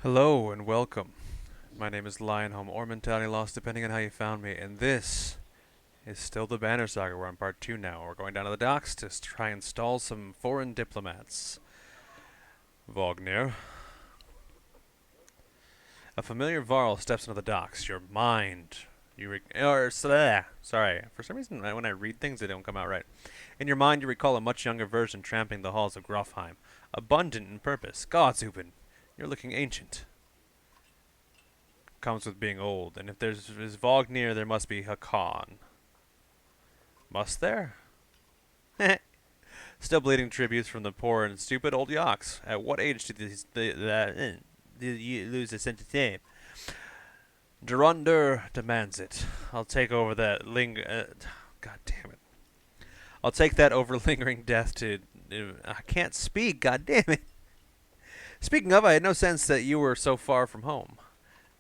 Hello and welcome. My name is Lionholm, or Mentality Lost, depending on how you found me, and this is still the Banner Saga. We're on part 2 now. We're going down to the docks to try and stall some foreign diplomats. Wagner. A familiar Varl steps into the docks. Your mind. Sorry. For some reason, when I read things, they don't come out right. In your mind, you recall a much younger version tramping the halls of Grofheim. Abundant in purpose. Godsuben. You're looking ancient. Comes with being old, and if there's Wagner, there must be Hakan. Must there? Still bleeding tributes from the poor and stupid old yaks. At what age did did you lose a sense of time? Durunder demands it. I'll take over that God damn it. I'll take that over lingering death to. I can't speak. God damn it. Speaking of, I had no sense that you were so far from home.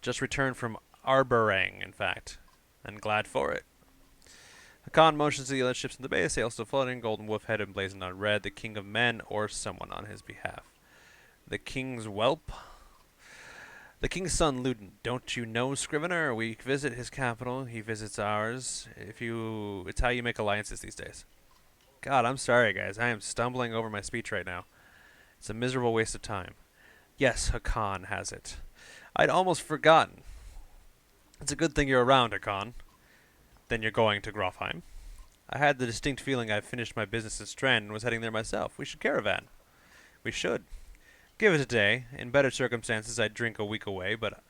Just returned from Arborang, in fact. And glad for it. Hakan motions to the other ships in the bay, sails still floating, golden wolf head emblazoned on red, the king of men, or someone on his behalf. The king's whelp? The king's son, Ludin. Don't you know, Scrivener? We visit his capital, he visits ours. It's how you make alliances these days. God, I'm sorry, guys. I am stumbling over my speech right now. It's a miserable waste of time. Yes, Hakan has it. I'd almost forgotten. It's a good thing you're around, Hakan. Then you're going to Grofheim. I had the distinct feeling I'd finished my business in Strand and was heading there myself. We should caravan. We should. Give it a day. In better circumstances, I'd drink a week away, but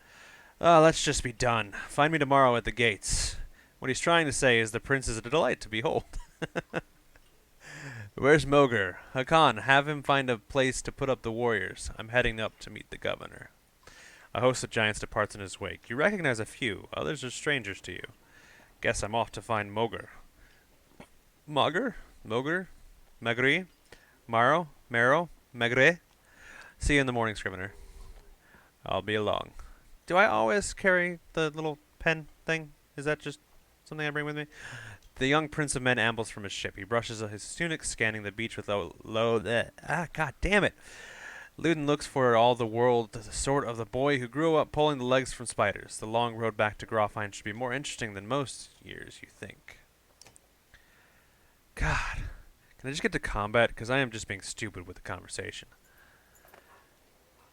let's just be done. Find me tomorrow at the gates. What he's trying to say is the prince is a delight to behold. Where's Moger? Hakan, have him find a place to put up the warriors. I'm heading up to meet the governor. A host of giants departs in his wake. You recognize a few. Others are strangers to you. Guess I'm off to find Moger. Moger? Magri? Maro? Magre? See you in the morning, Scrivener. I'll be along. Do I always carry the little pen thing? Is that just something I bring with me? The young prince of men ambles from his ship. He brushes his tunic, scanning the beach with God damn it! Ludin looks for all the world the sort of the boy who grew up pulling the legs from spiders. The long road back to Grofheim should be more interesting than most years, you think. God. Can I just get to combat? Because I am just being stupid with the conversation.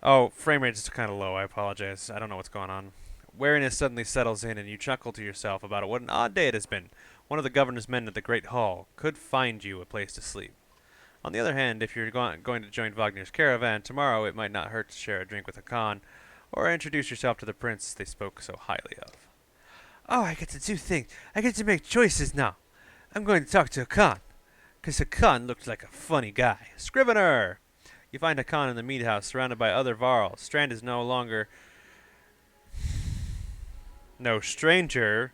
Oh, frame rate is kind of low. I apologize. I don't know what's going on. Wariness suddenly settles in, and you chuckle to yourself about what an odd day it has been. One of the governor's men at the Great Hall could find you a place to sleep. On the other hand, if you're going to join Wagner's caravan tomorrow, it might not hurt to share a drink with Hakan, or introduce yourself to the prince they spoke so highly of. Oh, I get to do things. I get to make choices now. I'm going to talk to Hakan, because Hakan looked like a funny guy. Scrivener! You find Hakan in the mead house, surrounded by other Varls. Strand is no longer no stranger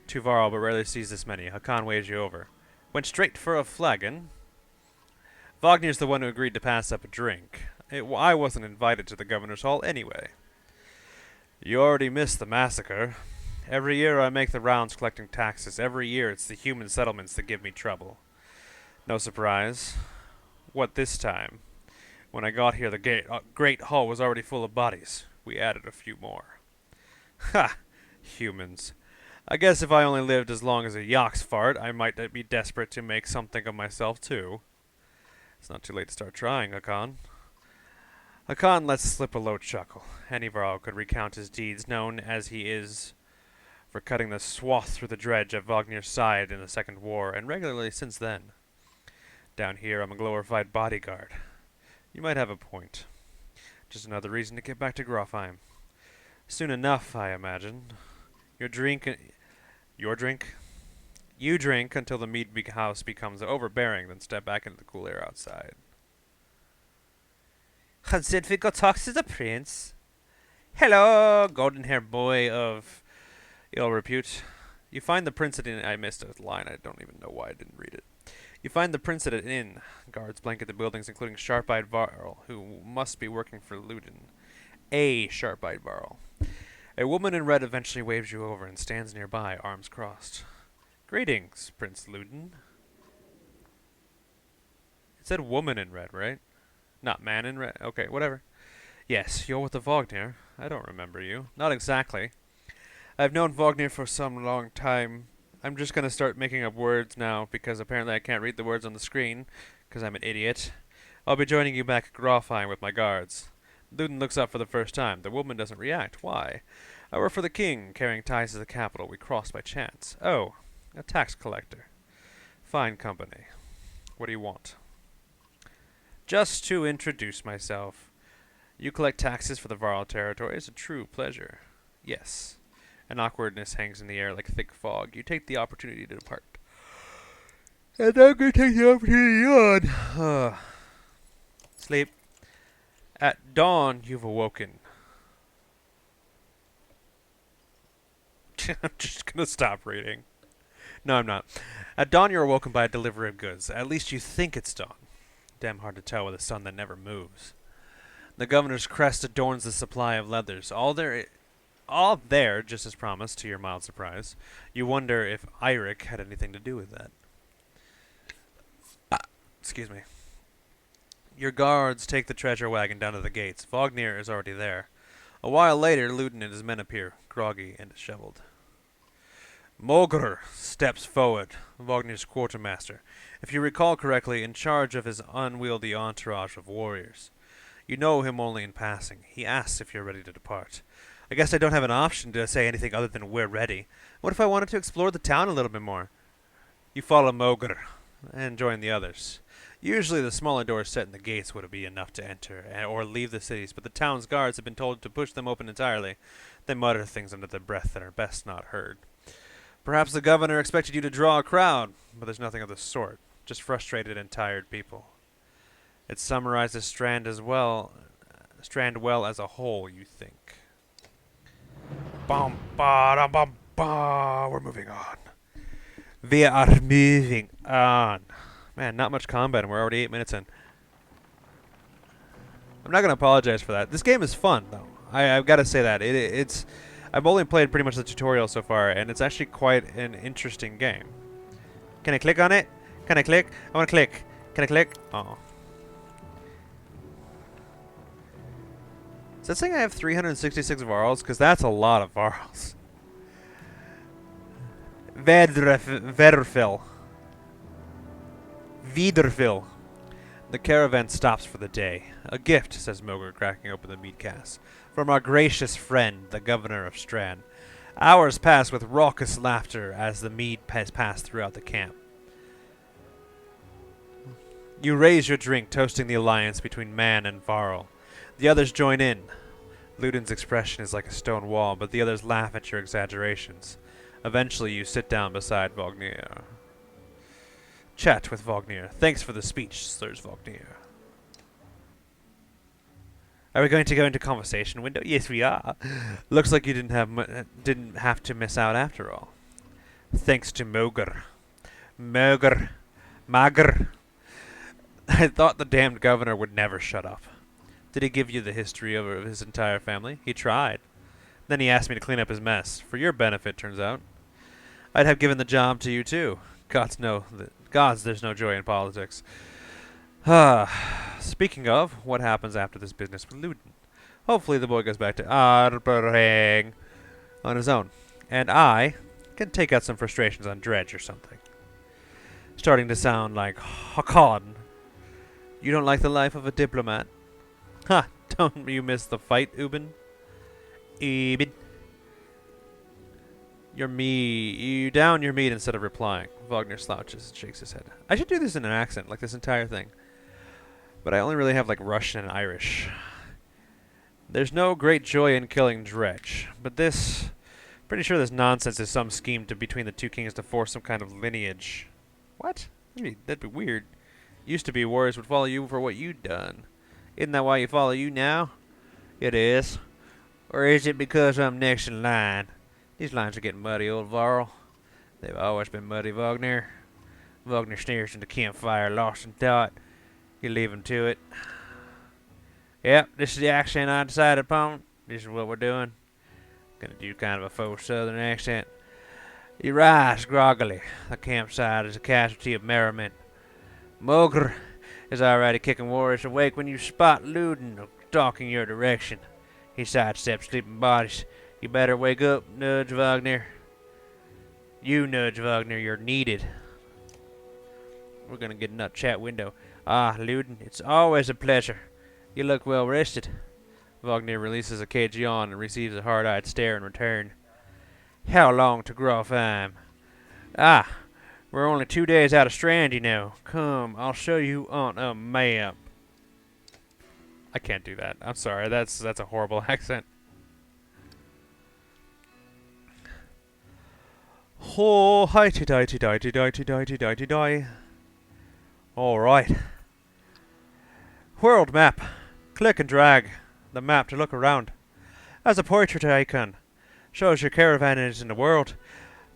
to Varl, but rarely sees this many. Hakan waves you over. Went straight for a flagon. Wagner's the one who agreed to pass up a drink. I wasn't invited to the governor's hall anyway. You already missed the massacre. Every year I make the rounds collecting taxes. Every year it's the human settlements that give me trouble. No surprise. What this time? When I got here, the great hall was already full of bodies. We added a few more. Ha! Humans. I guess if I only lived as long as a yak's fart, I might be desperate to make something of myself, too. It's not too late to start trying, Hakan. Hakan lets slip a low chuckle. Any Varl could recount his deeds, known as he is for cutting the swath through the dredge at Wagner's side in the Second War, and regularly since then. Down here, I'm a glorified bodyguard. You might have a point. Just another reason to get back to Grofheim. Soon enough, I imagine. You drink until the mead house becomes overbearing, then step back into the cool air outside. Consider go talk to the prince. Hello, golden-haired boy of ill repute. You find the prince at an inn. I missed a line. I don't even know why I didn't read it. You find the prince at an inn. Guards blanket the buildings, including sharp-eyed Varl, who must be working for Ludin. A sharp-eyed Varl. A woman in red eventually waves you over and stands nearby, arms crossed. Greetings, Prince Ludin. It said woman in red, right? Not man in red. Okay, whatever. Yes, you're with the Wagner. I don't remember you. Not exactly. I've known Wagner for some long time. I'm just gonna start making up words now because apparently I can't read the words on the screen because I'm an idiot. I'll be joining you back at Grofheim with my guards. Luden looks up for the first time. The woman doesn't react. Why? I work for the king, carrying ties to the capital. We crossed by chance. Oh, a tax collector. Fine company. What do you want? Just to introduce myself. You collect taxes for the Varl territory. It's a true pleasure. Yes. An awkwardness hangs in the air like thick fog. You take the opportunity to depart. And I'm going to take the opportunity to yawn. Sleep. At dawn, you've awoken. I'm just going to stop reading. No, I'm not. At dawn, you're awoken by a delivery of goods. At least you think it's dawn. Damn hard to tell with a sun that never moves. The governor's crest adorns the supply of leathers. All there, just as promised, to your mild surprise. You wonder if Eirik had anything to do with that. Excuse me. Your guards take the treasure wagon down to the gates. Vognir is already there. A while later, Luden and his men appear, groggy and disheveled. Mogr steps forward, Vognir's quartermaster, if you recall correctly, in charge of his unwieldy entourage of warriors. You know him only in passing. He asks if you're ready to depart. I guess I don't have an option to say anything other than we're ready. What if I wanted to explore the town a little bit more? You follow Mogr and join the others. Usually the smaller doors set in the gates would be enough to enter or leave the cities, but the town's guards have been told to push them open entirely. They mutter things under their breath that are best not heard. Perhaps the governor expected you to draw a crowd, but there's nothing of the sort. Just frustrated and tired people. It summarizes Strand well as a whole, you think. Bum ba da bum ba. We're moving on. We are moving on. Man, not much combat, and we're already 8 minutes in. I'm not going to apologize for that. This game is fun, though. I've got to say that. It's. I've only played pretty much the tutorial so far, and it's actually quite an interesting game. Can I click on it? Can I click? I want to click. Can I click? Oh. Is that saying I have 366 varls? Because that's a lot of varls. Verfil. Wiederville. The caravan stops for the day. A gift, says Mogr, cracking open the mead cask, from our gracious friend, the governor of Strand. Hours pass with raucous laughter as the mead has passed throughout the camp. You raise your drink, toasting the alliance between man and varl. The others join in. Luden's expression is like a stone wall, but the others laugh at your exaggerations. Eventually, you sit down beside Vognir. Chat with Vognir. Thanks for the speech, slurs Vognir. Are we going to go into conversation window? Yes, we are. Looks like you didn't have to miss out after all. Thanks to Mogr. Magr. I thought the damned governor would never shut up. Did he give you the history of his entire family? He tried. Then he asked me to clean up his mess. For your benefit, turns out. I'd have given the job to you, too. Gods, there's no joy in politics. Speaking of, what happens after this business with Luden? Hopefully the boy goes back to Arbering on his own. And I can take out some frustrations on Dredge or something. Starting to sound like Hakon. You don't like the life of a diplomat? Ha! Don't you miss the fight, Ubin? Ubin. You down your meat instead of replying. Wagner slouches and shakes his head. I should do this in an accent, like this entire thing. But I only really have like Russian and Irish. There's no great joy in killing Dredge, but this... Pretty sure this nonsense is some scheme between the two kings to force some kind of lineage. What? That'd be weird. Used to be warriors would follow you for what you'd done. Isn't that why you follow you now? It is. Or is it because I'm next in line? These lines are getting muddy, old Varl. They've always been muddy, Wagner. Wagner stares into campfire, lost in thought. You leave him to it. Yep, this is the accent I decided upon. This is what we're doing. Gonna do kind of a faux southern accent. You rise groggily. The campsite is a casualty of merriment. Mogr is already kicking warriors awake when you spot Luden, stalking your direction. He sidesteps sleeping bodies. You better wake up, Nudge Wagner. You, Nudge Wagner, you're needed. We're gonna get in that chat window. Ah, Luden, it's always a pleasure. You look well rested. Wagner releases a caged yawn and receives a hard-eyed stare in return. How long to Groff Heim? Ah, we're only 2 days out of Strand, you know. Come, I'll show you on a map. I can't do that. I'm sorry. That's a horrible accent. Oh, highty dighty dighty dighty dighty dighty die. All right. World map. Click and drag the map to look around. As a portrait icon, shows your caravan is in the world.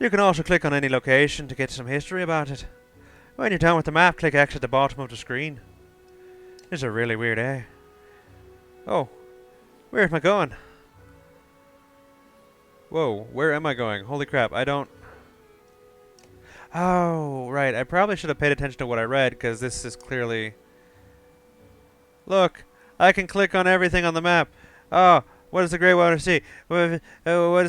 You can also click on any location to get some history about it. When you're done with the map, click X at the bottom of the screen. This is a really weird day. Oh, where am I going? Whoa, where am I going? Holy crap, I don't... Oh, right, I probably should have paid attention to what I read, because this is clearly... Look, I can click on everything on the map. Oh, what is the Grey Water Sea? What is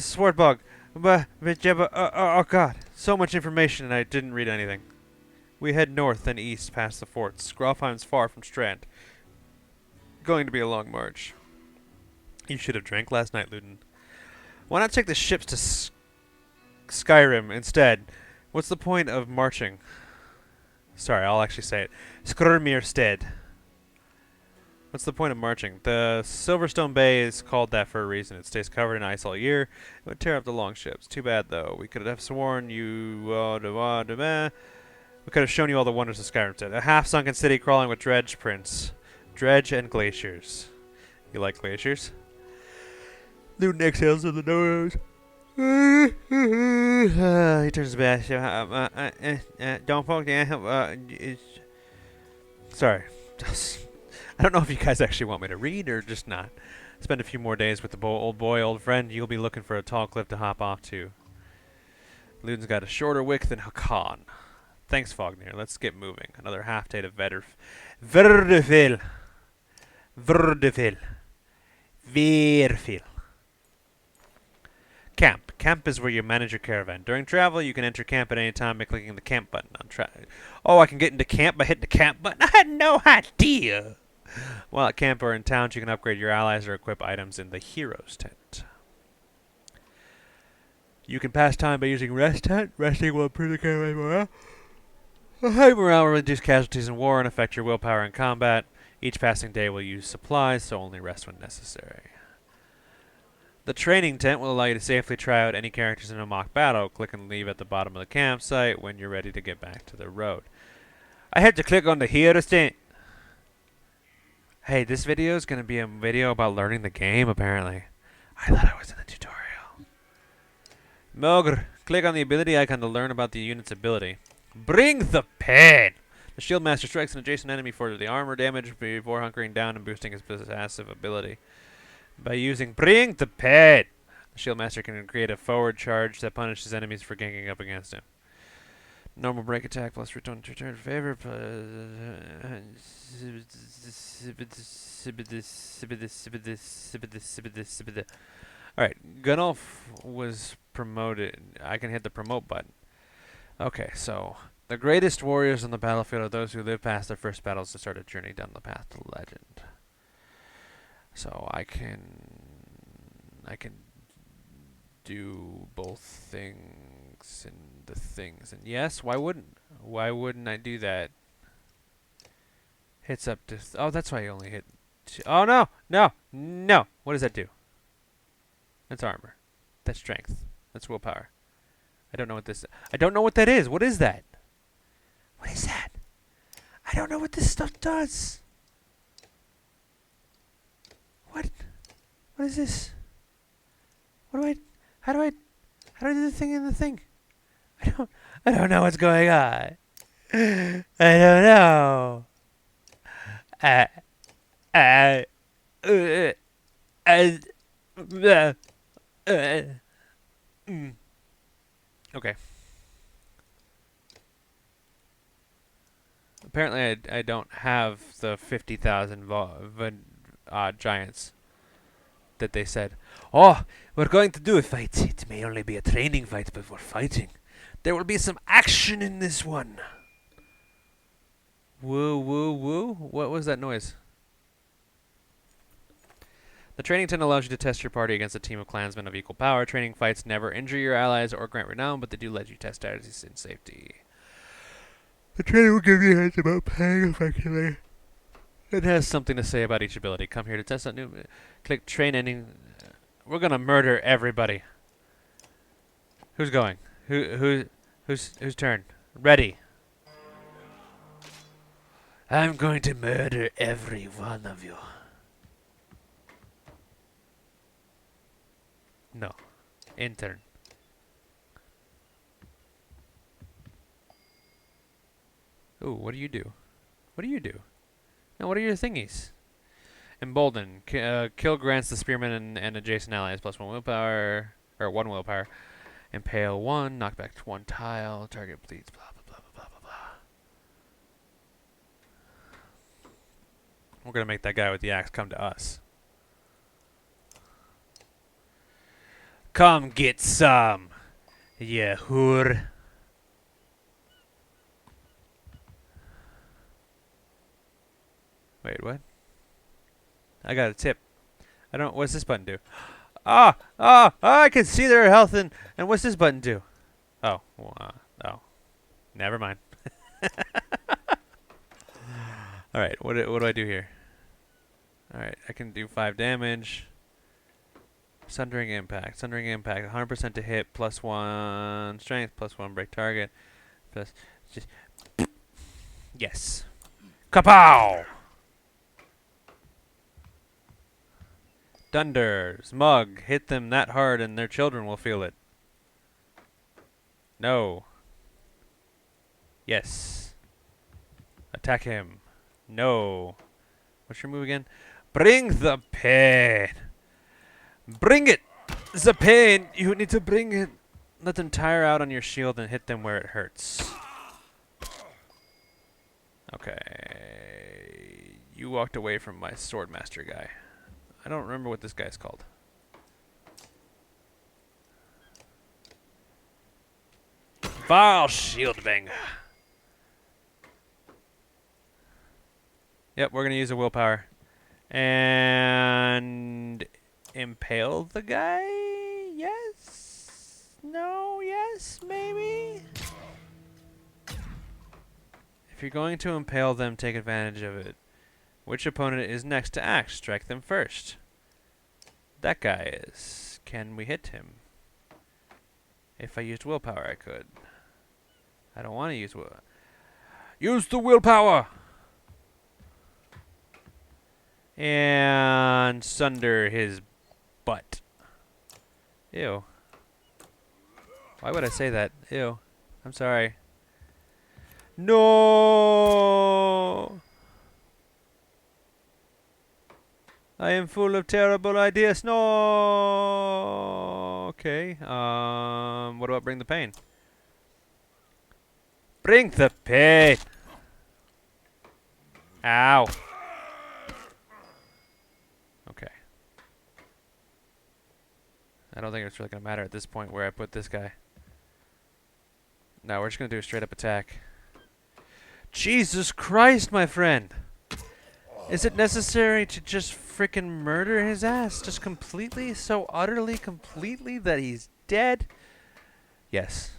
Swartbog? Oh god, so much information and I didn't read anything. We head north and east past the forts. Grofheim's far from Strand. Going to be a long march. You should have drank last night, Luden. Why not take the ships to Skyrim instead? What's the point of marching? Sorry, I'll actually say it. Skrmirstead. What's the point of marching? The Silverstone Bay is called that for a reason. It stays covered in ice all year. It would tear up the longships. Too bad, though. We could have sworn you... we could have shown you all the wonders of Skyrim instead. A half-sunken city crawling with dredge prints. Dredge and glaciers. You like glaciers? Luden exhales through the nose. He turns back. Don't focus. Sorry. I don't know if you guys actually want me to read or just not. Spend a few more days with the old friend. You'll be looking for a tall cliff to hop off to. Luden's got a shorter wick than Hakan. Thanks, Fognir. Let's get moving. Another half day to Verdeville. Camp. Camp is where you manage your caravan. During travel, you can enter camp at any time by clicking the camp button on Oh, I can get into camp by hitting the camp button? I had no idea! While at camp or in towns, you can upgrade your allies or equip items in the hero's tent. You can pass time by using rest tent. Resting will improve the caravan morale. High morale will reduce casualties in war and affect your willpower in combat. Each passing day will use supplies, so only rest when necessary. The training tent will allow you to safely try out any characters in a mock battle. Click and leave at the bottom of the campsite when you're ready to get back to the road. I had to click on the hero's tent. Hey, this video is going to be a video about learning the game, apparently. I thought I was in the tutorial. Mogr. Click on the ability icon to learn about the unit's ability. Bring the pen! The shield master strikes an adjacent enemy for the armor damage before hunkering down and boosting his passive ability. By using Bring the pen, the shield master can create a forward charge that punishes enemies for ganging up against him. Normal break attack plus return favor. Alright, Gunulf was promoted. I can hit the promote button. Okay, so the greatest warriors on the battlefield are those who live past their first battles to start a journey down the path to legend. So I can do both things and the things. And yes, why wouldn't I do that? Hits up to oh, that's why I only hit oh no. What does that do? That's armor. That's strength. That's willpower. I don't know what that is. What is that? What is that? I don't know what this stuff does. What is this? How do I do the thing in the thing? I don't know what's going on. I don't know. Okay. Apparently I don't have the 50,000 giants that they said, "Oh, we're going to do a fight. It may only be a training fight, but we're fighting. There will be some action in this one." Woo, woo, woo. What was that noise? The training tent allows you to test your party against a team of clansmen of equal power. Training fights never injure your allies or grant renown, but they do let you test strategies in safety. The training will give you hints about playing effectively. It has something to say about each ability. Come here to test out new. Click train ending. We're gonna murder everybody. Who's going? Whose turn? Ready. I'm going to murder every one of you. No. Intern. Ooh, what do you do? What do you do? Now, what are your thingies? Embolden. Kill grants the spearmen and adjacent allies plus 1 willpower. Or 1 willpower. Impale 1. Knock back 1 tile. Target bleeds. Blah, blah, blah, blah, blah, blah. We're going to make that guy with the axe come to us. Come get some, ya whore. Wait, what? I got a tip. I don't. What's this button do? I can see their health and what's this button do? Oh, oh, never mind. All right, what do I do here? All right, I can do 5 damage. Sundering impact. Sundering impact. 100% to hit. Plus 1 strength. Plus 1 break target. Plus just yes. Kapow! Thunder. Smug. Hit them that hard and their children will feel it. No. Yes. Attack him. No. What's your move again? Bring the pain. Bring it! The pain! You need to bring it. Let them tire out on your shield and hit them where it hurts. Okay. You walked away from my swordmaster guy. I don't remember what this guy's called. Vile shield banger. Yep, we're going to use a willpower. And impale the guy? Yes? No? Yes? Maybe? If you're going to impale them, take advantage of it. Which opponent is next to act? Strike them first. That guy is. Can we hit him? If I used willpower, I could. I don't want to use willpower. Use the willpower! And sunder his butt. Ew. Why would I say that? Ew. I'm sorry. No! I am full of terrible ideas. No! Okay. What about bring the pain? Bring the pain! Ow. Okay. I don't think it's really going to matter at this point where I put this guy. No, we're just going to do a straight up attack. Jesus Christ, my friend! Is it necessary to just frickin' murder his ass? Just completely? So utterly, completely that he's dead? Yes.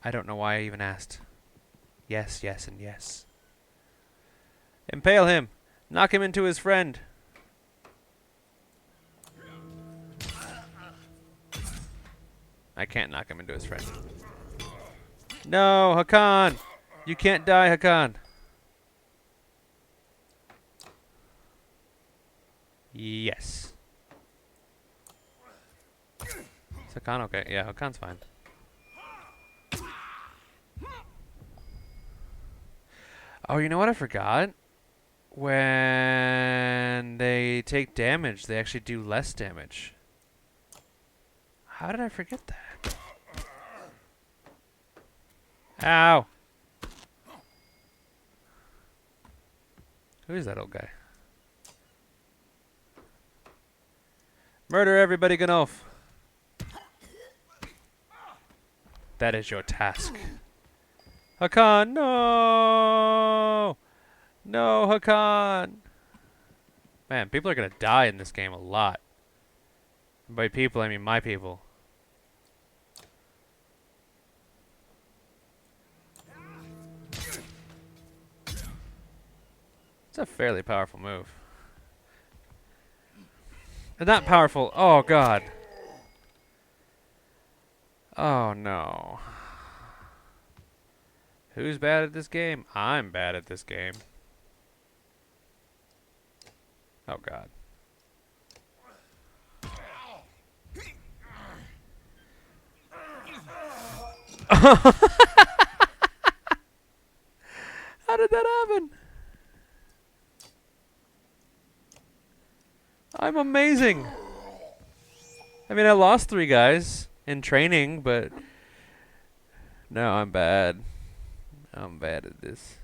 I don't know why I even asked. Yes, yes, and yes. Impale him! Knock him into his friend! I can't knock him into his friend. No, Hakan! You can't die, Hakan! Yes. Is Hakan okay? Yeah, Hakan's fine. Oh, you know what I forgot? When they take damage, they actually do less damage. How did I forget that? Ow! Who is that old guy? Murder everybody, Ganolf. That is your task. Hakan, no! No, Hakan! Man, people are gonna die in this game a lot. By people, I mean my people. It's a fairly powerful move. Not powerful. Oh, God. Oh, no. Who's bad at this game? I'm bad at this game. Oh, God. How did that happen? I'm amazing. I mean, I lost 3 guys in training, but no, I'm bad. I'm bad at this.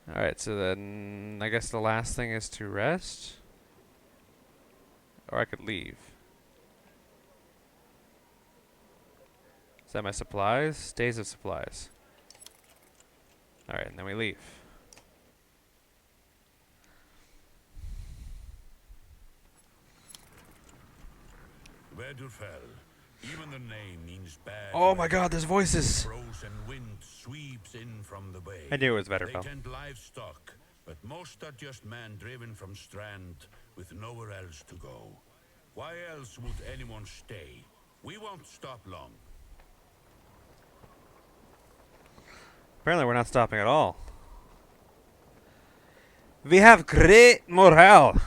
Alright, so then I guess the last thing is to rest. Or I could leave. Is that my supplies? Days of supplies. Alright, and then we leave. Even the name means bad. Oh my God, there's voices. Frozen wind sweeps in from the bay. I knew it was They Vetterfell. tend livestock, but most are just men driven from Strand with nowhere else to go. Why else would anyone stay? We won't stop long. Apparently we're not stopping at all. We have great morale.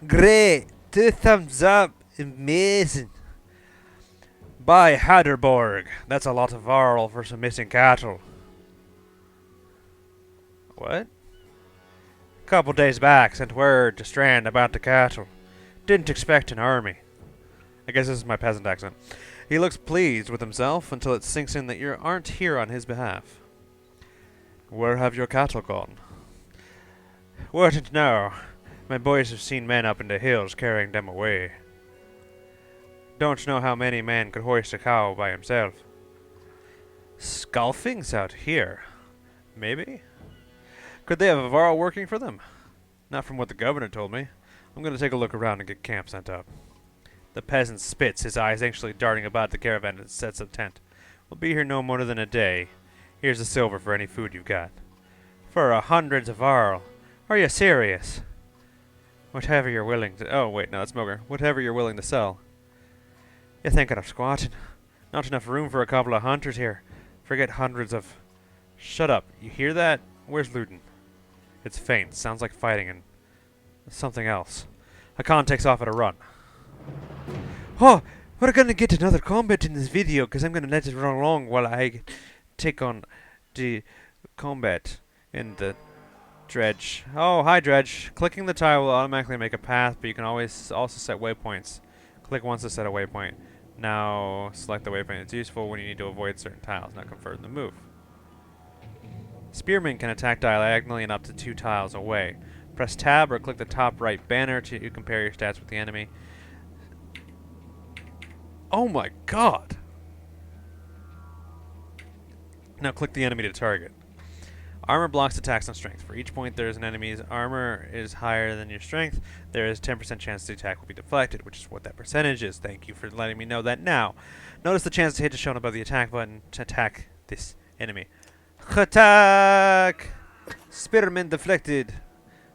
Great. 2 thumbs up. Amazing. By Hadderborg. That's a lot of varl for some missing cattle. What? Couple days back, sent word to Strand about the cattle. Didn't expect an army. I guess this is my peasant accent. He looks pleased with himself until it sinks in that you aren't here on his behalf. Where have your cattle gone? Wouldn't know. My boys have seen men up in the hills carrying them away. Don't know how many men could hoist a cow by himself. Skulfings out here. Maybe? Could they have a varl working for them? Not from what the governor told me. I'm going to take a look around and get camp sent up. The peasant spits, his eyes anxiously darting about the caravan and sets up tent. We'll be here no more than a day. Here's the silver for any food you've got. For 100 varl. Are you serious? Whatever you're willing to... Oh, wait, no, that's Moger. Whatever you're willing to sell. You're thinking of squatting. Not enough room for a couple of hunters here. Forget hundreds of... Shut up. You hear that? Where's Luden? It's faint. Sounds like fighting and... something else. Hakan takes off at a run. Oh! We're gonna get another combat in this video, because I'm gonna let it run along while I take on the combat in the Dredge. Oh, hi Dredge. Clicking the tile will automatically make a path, but you can always also set waypoints. Click once to set a waypoint. Now select the waypoint. It's useful when you need to avoid certain tiles, not confirm the move. Spearmen can attack diagonally and up to 2 tiles away. Press tab or click the top right banner to compare your stats with the enemy. Oh my God! Now click the enemy to target. Armor blocks attacks on strength. For each point there is an enemy's armor is higher than your strength, there is 10% chance the attack will be deflected, which is what that percentage is. Thank you for letting me know that now. Notice the chance to hit is shown above the attack button to attack this enemy. Attack! Spearman deflected.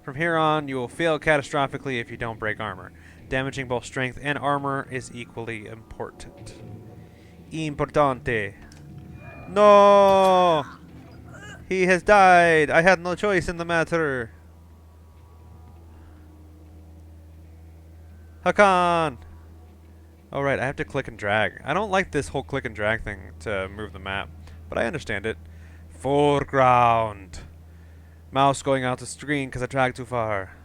From here on, you will fail catastrophically if you don't break armor. Damaging both strength and armor is equally important. Importante. No! He has died. I had no choice in the matter. Hakan! Alright, I have to click and drag. I don't like this whole click and drag thing to move the map, but I understand it. Foreground. Mouse going out the screen because I dragged too far.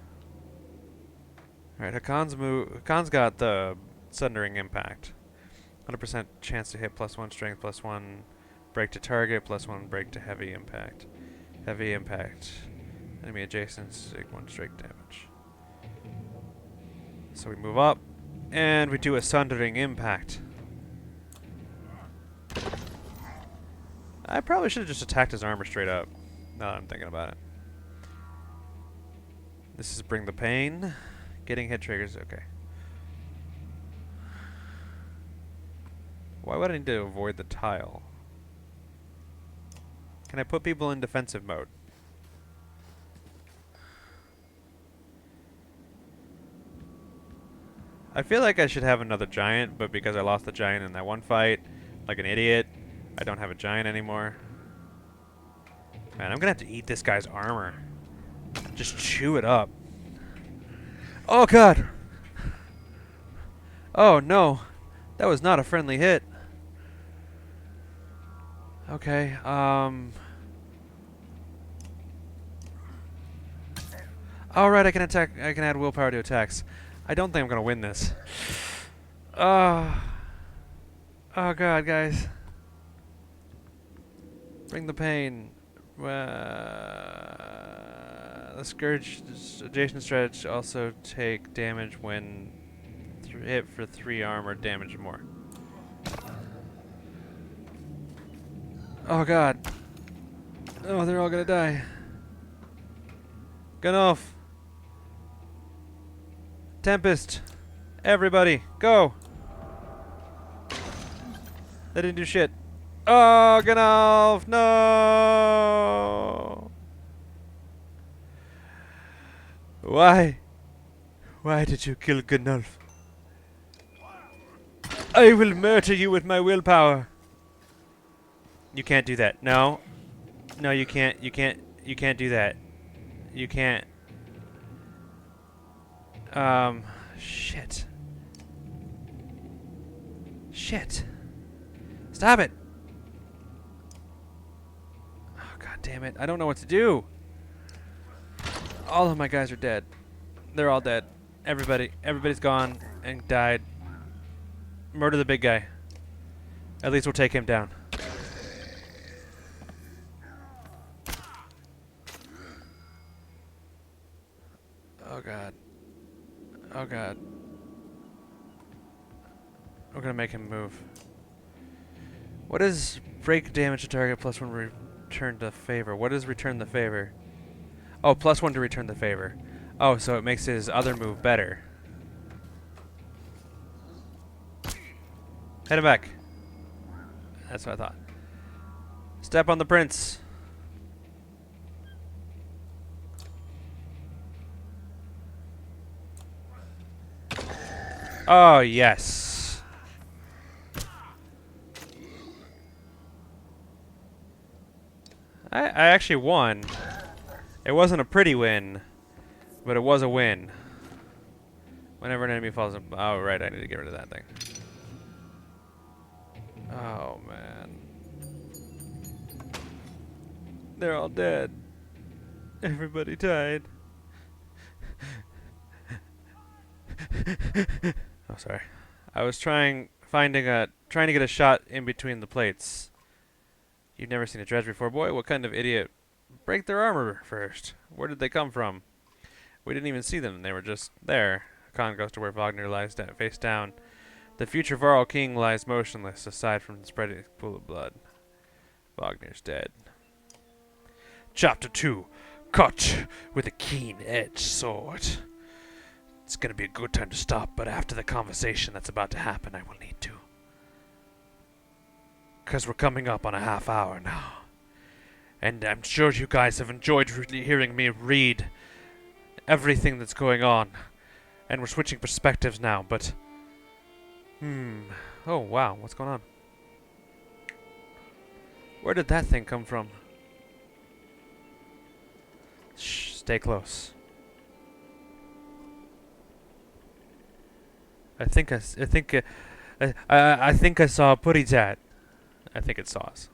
Alright, Hakan's got the Sundering Impact. 100% chance to hit, +1 strength, +1 break to target, +1 break to heavy impact. Heavy impact. Enemy adjacent, take 1 strike damage. So we move up, and we do a sundering impact. I probably should have just attacked his armor straight up, now that I'm thinking about it. This is bring the pain. Getting hit triggers, okay. Why would I need to avoid the tile? Can I put people in defensive mode? I feel like I should have another giant, but because I lost the giant in that one fight, like an idiot, I don't have a giant anymore. Man, I'm gonna have to eat this guy's armor. Just chew it up. Oh god! Oh no! That was not a friendly hit. Okay, alright, I can attack. I can add willpower to attacks. I don't think I'm gonna win this. Oh god, guys. Bring the pain. The Scourge adjacent stretch also take damage when hit for 3 armor damage or more. Oh god. Oh, they're all gonna die. Gunolf. Tempest. Everybody, go. They didn't do shit. Oh, Gunolf, no. Why? Why did you kill Gunolf? I will murder you with my willpower. You can't do that. No. No, you can't. You can't. You can't do that. You can't. Shit. Shit. Stop it. Oh, god damn it. I don't know what to do. All of my guys are dead. They're all dead. Everybody's gone and died. Murder the big guy. At least we'll take him down. Oh god. Oh god. We're gonna make him move. What is break damage to target plus 1 return to favor? What is return the favor? Oh, plus 1 to return the favor. Oh, so it makes his other move better. Hit him back. That's what I thought. Step on the prince. Oh, yes. I actually won. It wasn't a pretty win, but it was a win. Whenever an enemy falls in... Oh, right, I need to get rid of that thing. Oh, man. They're all dead. Everybody died. Oh, sorry. I was trying to get a shot in between the plates. You've never seen a dredge before, boy? What kind of idiot? Break their armor first. Where did they come from? We didn't even see them. They were just there. Khan goes to where Wagner lies face down. The future Varl king lies motionless, aside from the spreading pool of blood. Wagner's dead. Chapter 2. Cut with a keen-edged sword. It's gonna be a good time to stop, but after the conversation that's about to happen, I will need to. 'Cause we're coming up on a half hour now. And I'm sure you guys have enjoyed hearing me read everything that's going on. And we're switching perspectives now, but... Oh, wow, what's going on? Where did that thing come from? Shh, stay close. I think I saw a putty tat. I think it saw us.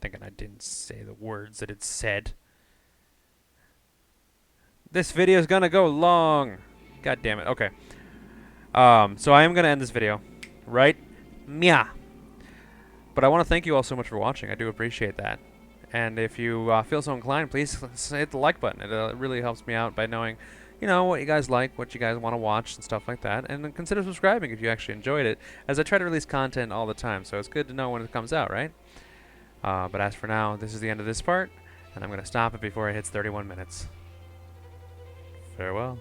Thinking I didn't say the words that it said. This video is gonna go long. God damn it. Okay. So I am gonna end this video, right? Mia. But I want to thank you all so much for watching. I do appreciate that. And if you feel so inclined, please hit the like button. It really helps me out by knowing you know, what you guys like, what you guys want to watch, and stuff like that. And then consider subscribing if you actually enjoyed it, as I try to release content all the time, so it's good to know when it comes out, right? But as for now, this is the end of this part, and I'm going to stop it before it hits 31 minutes. Farewell.